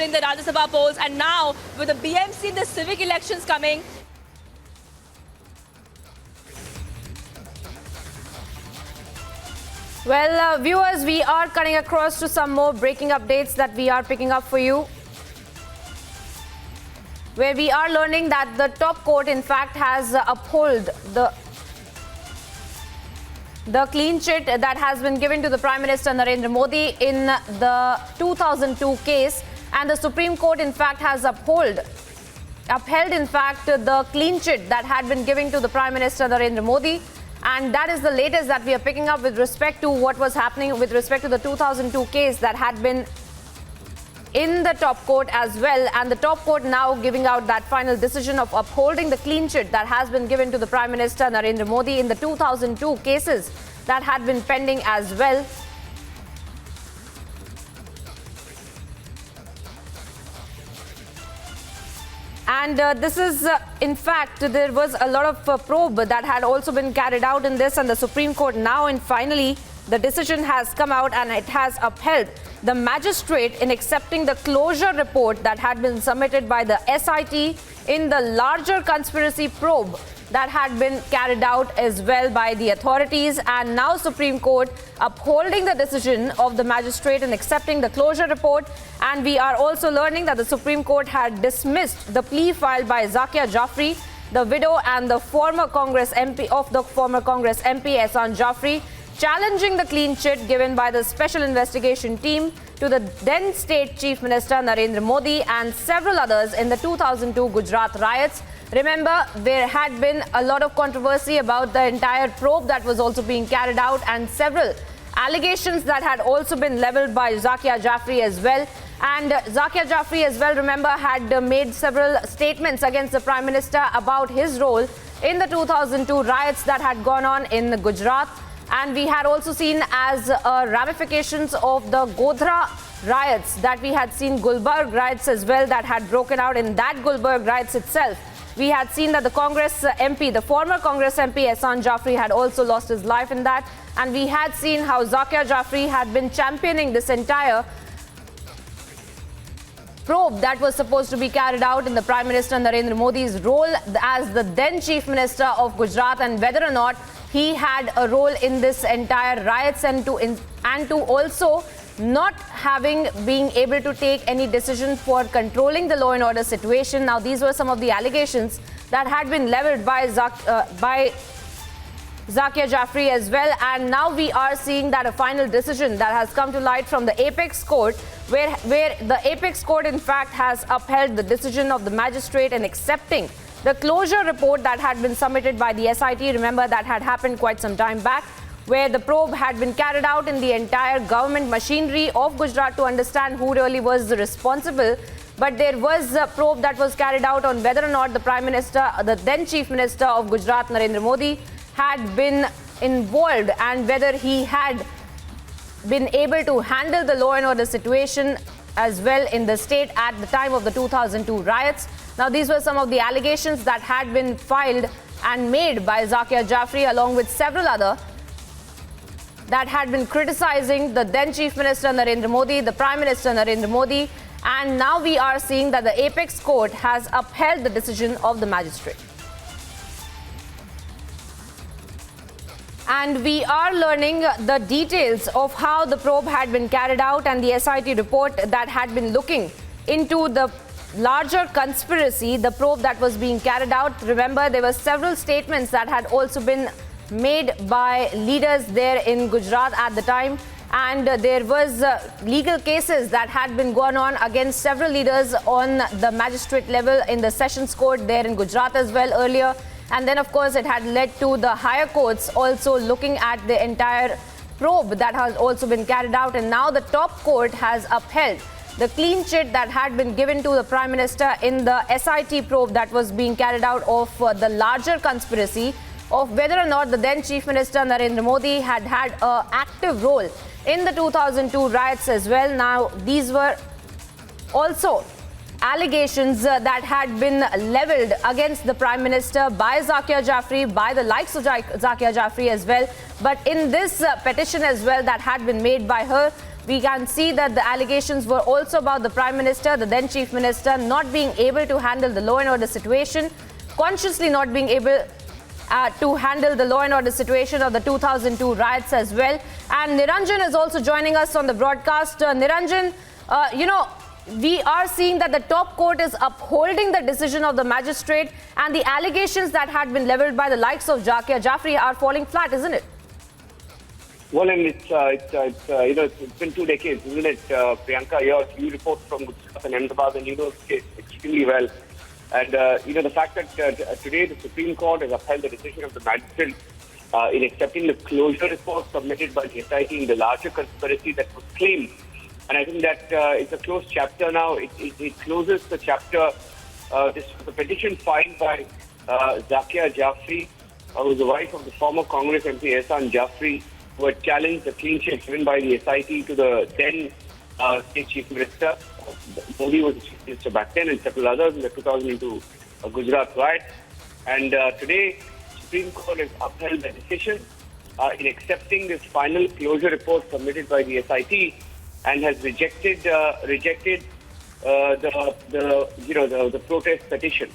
win the Rajya Sabha polls. And now, with the BMC, the civic elections coming, well, viewers, we are cutting across to some more breaking updates that we are picking up for you, where we are learning that the top court, in fact, has upheld the clean chit that has been given to the Prime Minister Narendra Modi in the 2002 case. And the Supreme Court, in fact, has upheld, in fact, the clean chit that had been given to the Prime Minister Narendra Modi. And that is the latest that we are picking up with respect to what was happening with respect to the 2002 case that had been in the top court as well. And the top court now giving out that final decision of upholding the clean chit that has been given to the Prime Minister Narendra Modi in the 2002 cases that had been pending as well. And this is, in fact, there was a lot of probe that had also been carried out in this, and the Supreme Court now, and finally, the decision has come out and it has upheld the magistrate in accepting the closure report that had been submitted by the SIT in the larger conspiracy probe that had been carried out as well by the authorities. And now Supreme Court upholding the decision of the magistrate and accepting the closure report. And we are also learning that the Supreme Court had dismissed the plea filed by Zakia Jafri, the widow and the former Congress MP Ehsan Jafri, challenging the clean chit given by the Special Investigation Team to the then State Chief Minister Narendra Modi and several others in the 2002 Gujarat riots. Remember, there had been a lot of controversy about the entire probe that was also being carried out, and several allegations that had also been leveled by Zakia Jafri as well. And Zakia Jafri as well, remember, had made several statements against the Prime Minister about his role in the 2002 riots that had gone on in Gujarat. And we had also seen as ramifications of the Godhra riots that we had seen Gulbarg riots as well that had broken out. In that Gulbarg riots itself, we had seen that the Congress MP, the former Congress MP Ehsan Jafri, had also lost his life in that. And we had seen how Zakia Jafri had been championing this entire probe that was supposed to be carried out in the Prime Minister Narendra Modi's role as the then Chief Minister of Gujarat, and whether or not he had a role in this entire riots, and to also not being able to take any decision for controlling the law and order situation. Now, these were some of the allegations that had been leveled by Zakia Jafri as well. And now we are seeing that a final decision that has come to light from the Apex Court, where the Apex Court, in fact, has upheld the decision of the magistrate in accepting the closure report that had been submitted by the SIT. Remember, that had happened quite some time back, where the probe had been carried out in the entire government machinery of Gujarat to understand who really was responsible. But there was a probe that was carried out on whether or not the Prime Minister, the then Chief Minister of Gujarat, Narendra Modi, had been involved, and whether he had been able to handle the law and order situation as well in the state at the time of the 2002 riots. Now, these were some of the allegations that had been filed and made by Zakia Jafri, along with several other that had been criticizing the then Chief Minister Narendra Modi, the Prime Minister Narendra Modi. And now we are seeing that the Apex Court has upheld the decision of the magistrate. And we are learning the details of how the probe had been carried out and the SIT report that had been looking into the larger conspiracy, the probe that was being carried out. Remember, there were several statements that had also been made by leaders there in Gujarat at the time. And there was legal cases that had been going on against several leaders on the magistrate level in the Sessions Court there in Gujarat as well earlier. And then, of course, it had led to the higher courts also looking at the entire probe that has also been carried out. And now the top court has upheld the clean chit that had been given to the Prime Minister in the SIT probe that was being carried out of the larger conspiracy of whether or not the then Chief Minister Narendra Modi had had an active role in the 2002 riots as well. Now, these were also allegations that had been leveled against the Prime Minister by Zakia Jafri, by the likes of Zakia Jafri as well. But in this petition as well that had been made by her, We can see that the allegations were also about the Prime Minister, the then Chief Minister, not being able to handle the law and order situation, consciously not being able to handle the law and order situation of the 2002 riots as well. And Niranjan is also joining us on the broadcast. Niranjan, we are seeing that the top court is upholding the decision of the magistrate, and the allegations that had been leveled by the likes of Zakia, Jafri are falling flat, isn't it? Well, and it's been 2 decades, isn't it, Priyanka? You report from Gujarat and Ahmedabad, and you know the case extremely well. And the fact that today the Supreme Court has upheld the decision of the magistrate in accepting the closure report submitted by the SIT in the larger conspiracy that was claimed. And I think that it's a closed chapter now. It closes the chapter. This was a petition filed by Zakia Jafri, who is the wife of the former Congress MP Ehsan Jafri, who had challenged the clean sheet given by the SIT to the then State Chief Minister. Modi was the Chief Minister back then, and several others in the 2002 Gujarat riots. And today, Supreme Court has upheld the decision in accepting this final closure report submitted by the SIT, and has rejected the protest petition.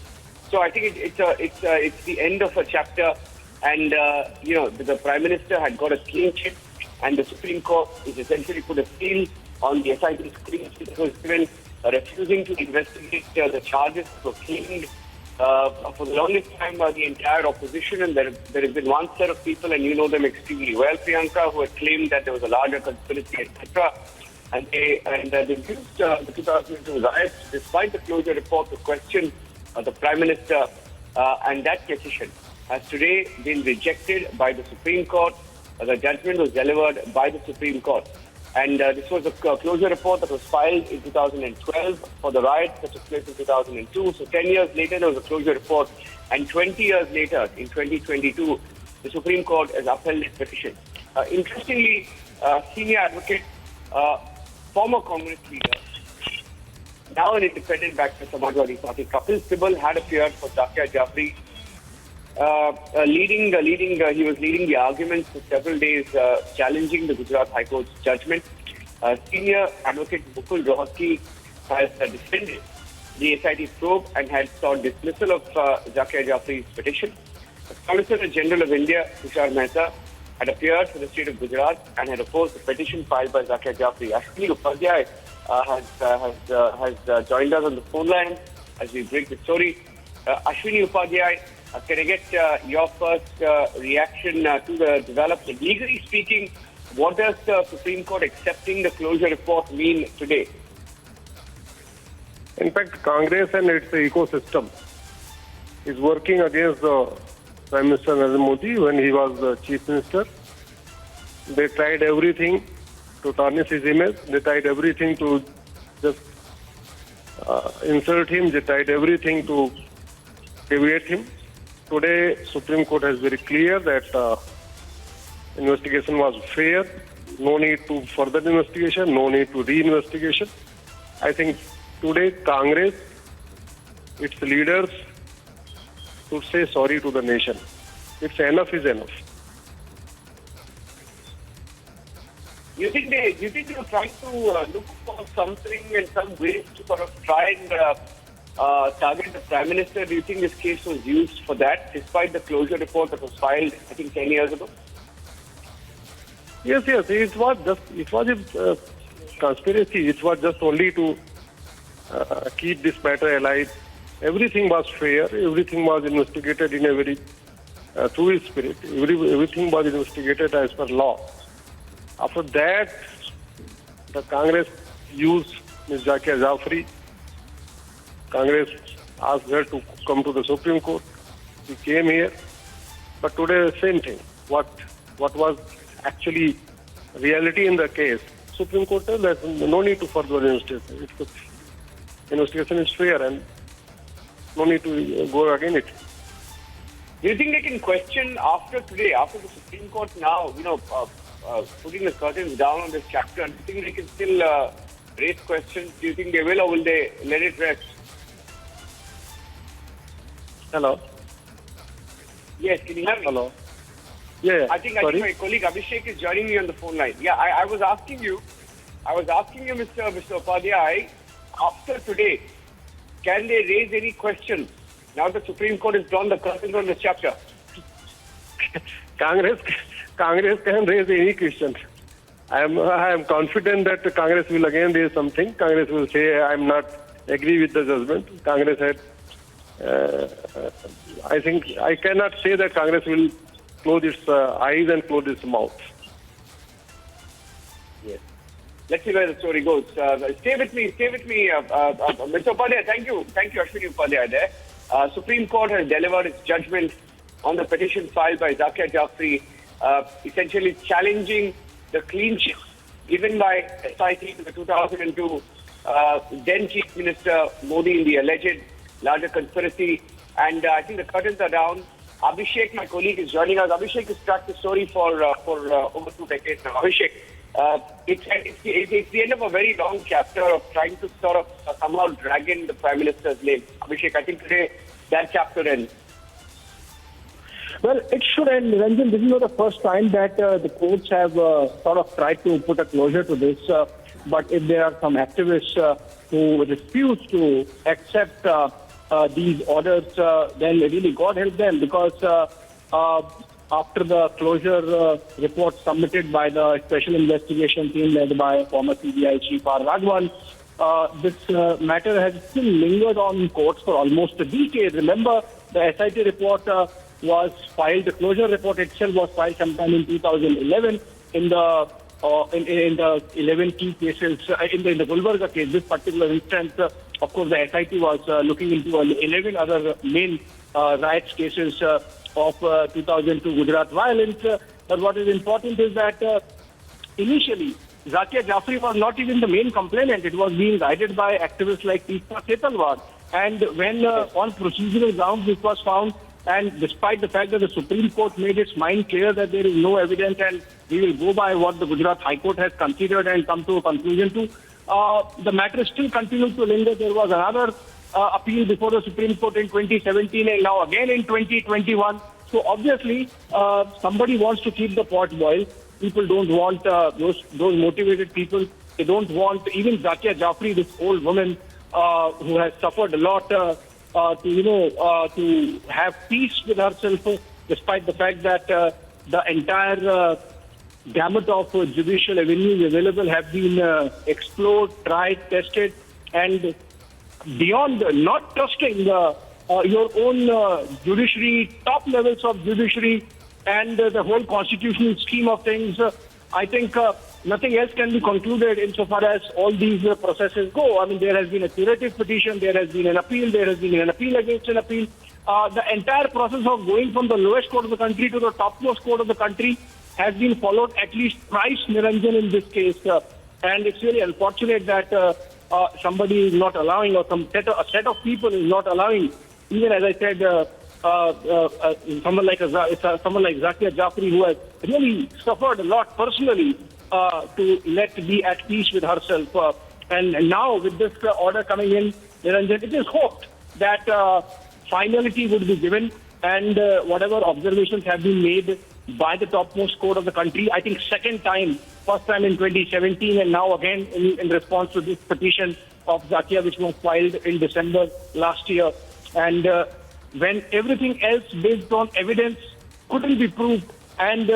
So I think it's the end of a chapter, and the Prime Minister had got a clean sheet, and the Supreme Court is essentially put a seal on the SIT's clean sheet. It was given refusing to investigate the charges that were claimed for the longest time by the entire opposition, and there has been one set of people, and you know them extremely well, Priyanka, who had claimed that there was a larger conspiracy, etc. And they used the 2002 riots, despite the closure report, to question the Prime Minister, and that decision has today been rejected by the Supreme Court. The judgment was delivered by the Supreme Court. And this was a closure report that was filed in 2012 for the riots that took place in 2002. So 10 years later, there was a closure report. And 20 years later, in 2022, the Supreme Court has upheld this petition. Interestingly, senior advocate, former Congress leader, now an independent back to Samajwadi Party, Kapil Sibal, had appeared for Zakia Jafri. He was leading the arguments for several days, challenging the Gujarat High Court's judgment. Senior advocate Upholds has defended the SIT probe and had sought dismissal of Zakia Jafri's petition. The Solicitor General of India, Tushar Mehta, had appeared for the state of Gujarat and had opposed the petition filed by Zakia Jafri. Ashwini Upadhyay has joined us on the phone line as we break the story. Ashwini Upadhyay, can I get your first reaction to the development? Legally speaking, what does the Supreme Court accepting the closure report mean today? In fact, Congress and its ecosystem is working against the Prime Minister Narendra Modi when he was the Chief Minister. They tried everything to tarnish his image. They tried everything to just insult him. They tried everything to deviate him. Today, Supreme Court has very clear that investigation was fair. No need to further investigation. No need to re-investigation. I think today, Congress, its leaders, should say sorry to the nation. It's enough is enough. You think they were trying to look for something and some ways to sort of try and target the Prime Minister? Do you think this case was used for that, despite the closure report that was filed, I think, 10 years ago? Yes. It was a conspiracy. It was just only to keep this matter alive. Everything was fair. Everything was investigated in a very true spirit. Everything was investigated as per law. After that, the Congress used Ms. Zakia Jafri. Congress asked her to come to the Supreme Court. She came here. But today, same thing. What was actually reality in the case? Supreme Court said that no need to further investigation. Investigation is fair and no need to go against it. Do you think they can question after today, after the Supreme Court now, putting the curtains down on this chapter, do you think they can still raise questions? Do you think they will, or will they let it rest? Hello? Yes, can you hear me? Hello? Yeah. I think my colleague Abhishek is joining me on the phone line. Yeah, I was asking you I was asking you, Mr. Upadhyay, after today, can they raise any questions? Now the Supreme Court has drawn the curtains on this chapter. Congress can raise any question. I am confident that the Congress will again raise something. Congress will say, I am not agree with the judgment. Congress had, I think, I cannot say that Congress will close its eyes and close its mouth. Yes. Let's see where the story goes. Stay with me, Mr. Upadhyay. Thank you, Ashwini Upadhyay there. Supreme Court has delivered its judgment on the petition filed by Zakia Jafri, essentially challenging the clean sheet given by SIT to the 2002 then Chief Minister Modi in the alleged larger conspiracy. And I think the curtains are down. Abhishek, my colleague, is joining us. Abhishek has tracked the story for over 2 decades now. Abhishek, it's the end of a very long chapter of trying to sort of somehow drag in the Prime Minister's name. Abhishek, I think today that chapter ends. Well, it should end. Niranjan, this is not the first time that the courts have sort of tried to put a closure to this. But if there are some activists who refuse to accept these orders, then really God help them, because after the closure report submitted by the Special Investigation Team led by former CBI Chief R. Raghavan, this matter has still lingered on courts for almost a decade. Remember, the SIT report was filed, the closure report itself was filed sometime in 2011 in the 11 key cases, in the Gulbarga case. This particular instance, of course, the SIT was looking into 11 other main riots cases of 2002 Gujarat violence. But what is important is that initially, Zakia Jafri was not even the main complainant. It was being guided by activists like Plea Setalwar. And when on procedural grounds it was found, and despite the fact that the Supreme Court made its mind clear that there is no evidence and we will go by what the Gujarat High Court has considered and come to a conclusion to, the matter still continued to linger. There was another appeal before the Supreme Court in 2017 and now again in 2021. So obviously, somebody wants to keep the pot boiled. People don't want those motivated people. They don't want even Zakia Jafri, this old woman who has suffered a lot, to have peace with herself, despite the fact that the entire gamut of judicial avenues available have been explored, tried, tested, and beyond not trusting your own judiciary, top levels of judiciary, and the whole constitutional scheme of things, I think nothing else can be concluded insofar as all these processes go. I mean, there has been a curative petition, there has been an appeal, there has been an appeal against an appeal. The entire process of going from the lowest court of the country to the topmost court of the country has been followed at least thrice, Niranjan, in this case. And it's really unfortunate that somebody is not allowing, or a set of people is not allowing, even as I said, someone like Zakia Jafri, who has really suffered a lot personally, to let be at peace with herself. And now with this order coming in, Niranjan, it is hoped that finality would be given, and whatever observations have been made by the topmost court of the country, I think second time, first time in 2017 and now again in response to this petition of Zakia, which was filed in December last year. And when everything else based on evidence couldn't be proved, and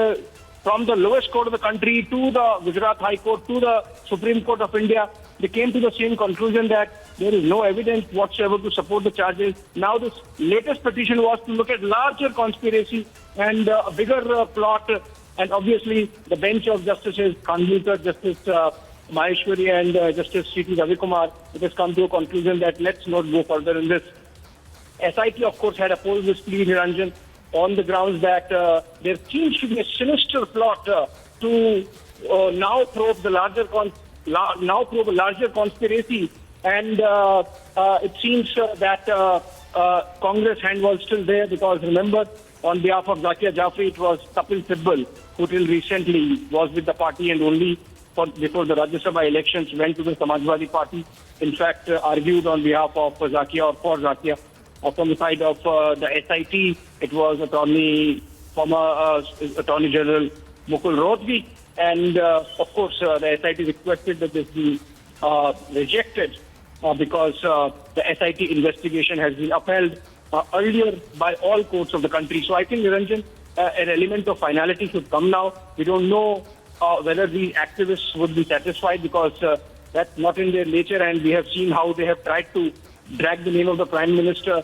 from the lowest court of the country to the Gujarat High Court to the Supreme Court of India, they came to the same conclusion that there is no evidence whatsoever to support the charges. Now this latest petition was to look at larger conspiracy and a bigger plot, and obviously the bench of Justices Khanvilkar, Justice Maheshwari and Justice C.T. Ravikumar, it has come to a conclusion that let's not go further in this. SIT, of course, had opposed this plea, Niranjan, on the grounds that there seems to be a sinister plot to now probe a larger conspiracy, and it seems that Congress hand was still there, because remember, on behalf of Zakia Jafri, it was Kapil Sibal, who till recently was with the party and only before the Rajya Sabha elections went to the Samajwadi Party. In fact, argued on behalf of Zakia or for Zakia. From the side of the SIT, it was former Attorney General Mukul Rohatgi. And of course, the SIT requested that this be rejected because the SIT investigation has been upheld earlier by all courts of the country. So I think, Niranjan, an element of finality should come now. We don't know whether the activists would be satisfied because that's not in their nature, and we have seen how they have tried to drag the name of the Prime Minister